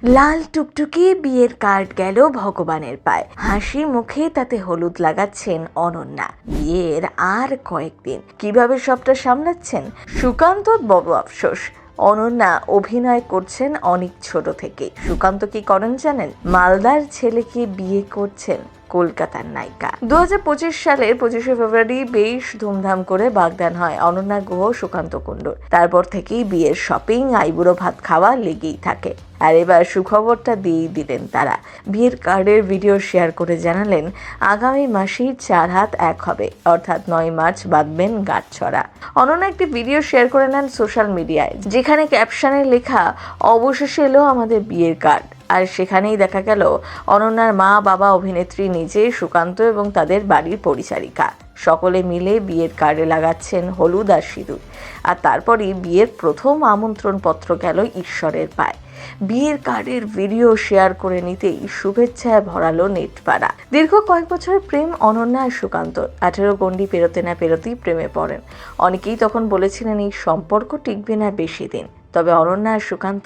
লাল টুকটুকে বিয়ের কার্ড গেল ভগবানের পায়, হাসি মুখে তাতে হলুদ লাগাচ্ছেন অনন্যা। বিয়ের আর কয়েকদিন, কিভাবে সবটা সামলাচ্ছেন সুকান্তর বড় আফসোস। অনন্যা অভিনয় করছেন অনেক ছোট থেকে। সুকান্ত কি করেন জানেন? মালদার ছেলেকে বিয়ে করছেন কলকাতার নায়িকা। 2025 সালের 25শে ফেব্রুয়ারি বেশ ধুমধাম করে বাগদান হয় অনন্যা গুহ সুকান্ত কুণ্ডুর। তারপর থেকেই বিয়ের শপিং, আইবুড়ো ভাত খাওয়া লেগেই থাকে। আর এবার সুখবরটা দিয়েই দিলেন তারা। বিয়ের কার্ডের ভিডিও শেয়ার করে জানালেন, আগামী মাসেই 4 হাত 1 হবে, অর্থাৎ 9 মার্চ বাঁধবেন গাঁটছড়া। অনন্যা একটি ভিডিও শেয়ার করে নেন সোশ্যাল মিডিয়ায়, যেখানে ক্যাপশনে লেখা, অবশেষে এলো আমাদের বিয়ের কার্ড। আর সেখানেই দেখা গেল অনন্যার মা, বাবা, অভিনেত্রী নিজে, সুকান্ত এবং তাদের বাড়ির পরিচারিকা সকলে মিলে বিয়ের কার্ডে লাগাচ্ছেন হলুদ আর সিঁদুর। আর তারপরই বিয়ের প্রথম আমন্ত্রণ পত্র গেল ঈশ্বরের পায়। বিয়ের কার্ডের ভিডিও শেয়ার করে নিতেই শুভেচ্ছায় ভরালো নেটপাড়া। দীর্ঘ কয়েক বছরের প্রেম অনন্যা আর সুকান্তর। 18 গণ্ডি পেরোতে না পেরোতেই প্রেমে পড়েন। অনেকেই তখন বলেছিলেন এই সম্পর্ক টিকবে না বেশি দিন। তবে অনন্যা আর সুকান্ত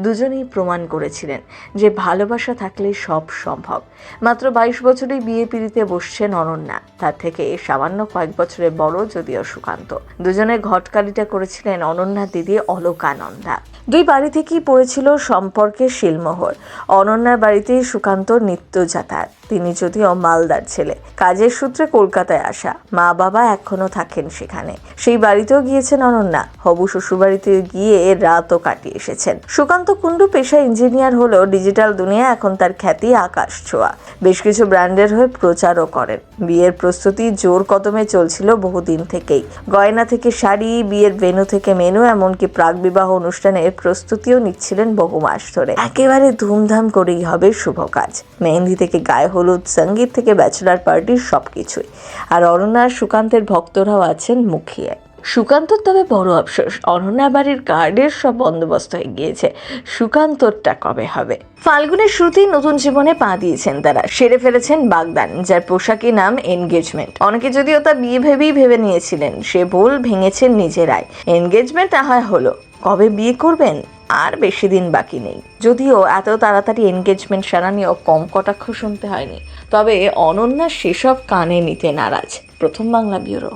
দুজনেই প্রমাণ করেছিলেন যে ভালোবাসা থাকলে সব সম্ভব। মাত্র 22 বছরেই বিয়ে পিড়িতে বসছেন অনন্যা। তার থেকে সামান্য কয়েক বছরের বড় যদিও সুকান্ত। দুজনের ঘটকালিটা করেছিলেন অনন্যার দিদি অলকানন্দা। দুই বাড়ি থেকেই পড়েছিল সম্পর্কের শিলমোহর। অনন্যার বাড়িতেই সুকান্তর নিত্য যাতায়াত। তিনি যদিও মালদার ছেলে, কাজের সূত্রে কলকাতায় আসা। মা বাবা এখনো থাকেন সেখানে। সেই বাড়িতেও গিয়েছেন অনন্যা। হবু শ্বশুরবাড়িতে গিয়ে রাতও কাটিয়ে এসেছেন। সুকান্ত কুণ্ডু পেশা ইঞ্জিনিয়ার হলেও ডিজিটাল দুনিয়া এখন তার খ্যাতি আকাশ ছোঁয়া। বেশ কিছু ব্র্যান্ডের হয়ে প্রচারও করেন। বিয়ের প্রস্তুতি জোর কদমে চলছিল বহুদিন থেকেই। গয়না থেকে শাড়ি, বিয়ের ভেন্যু থেকে মেনু, এমনকি প্রাক বিবাহ অনুষ্ঠানের প্রস্তুতিও নিচ্ছিলেন বহু মাস ধরে। একেবারে ধুমধাম করেই হবে শুভ কাজ। মেহেন্দি থেকে গায়ে হলুদ, সঙ্গীত থেকে ব্যাচেলার পার্টির সবকিছুই। আর অনন্যা সুকান্তের ভক্তরাও আছেন মুখিয়ে। সুকান্তর তবে বড় আফসোস, অনন্যা বাড়ির কার্ডের সব বন্দোবস্ত হয়ে গিয়েছে, সুকান্তরটা কবে হবে? ফাল্গুনের শুরুতেই নতুন জীবনে পা দিয়েছেন তারা। সেরে ফেলেছেন বাগদান, যার পোশাকি নাম এনগেজমেন্ট। অনেকে যদিও তা বিয়ে ভেবেই নিয়েছিলেন, সে ভুল ভেঙেছেন নিজেরাই। এনগেজমেন্ট হয় হলো, কবে বিয়ে করবেন আর বেশি দিন বাকি নেই। যদিও এত তাড়াতাড়ি এনগেজমেন্ট সারা নিয়েও কম কটাক্ষ শুনতে হয়নি। তবে অনন্যা সেসব কানে নিতে নারাজ। প্রথম বাংলা ব্যুরো।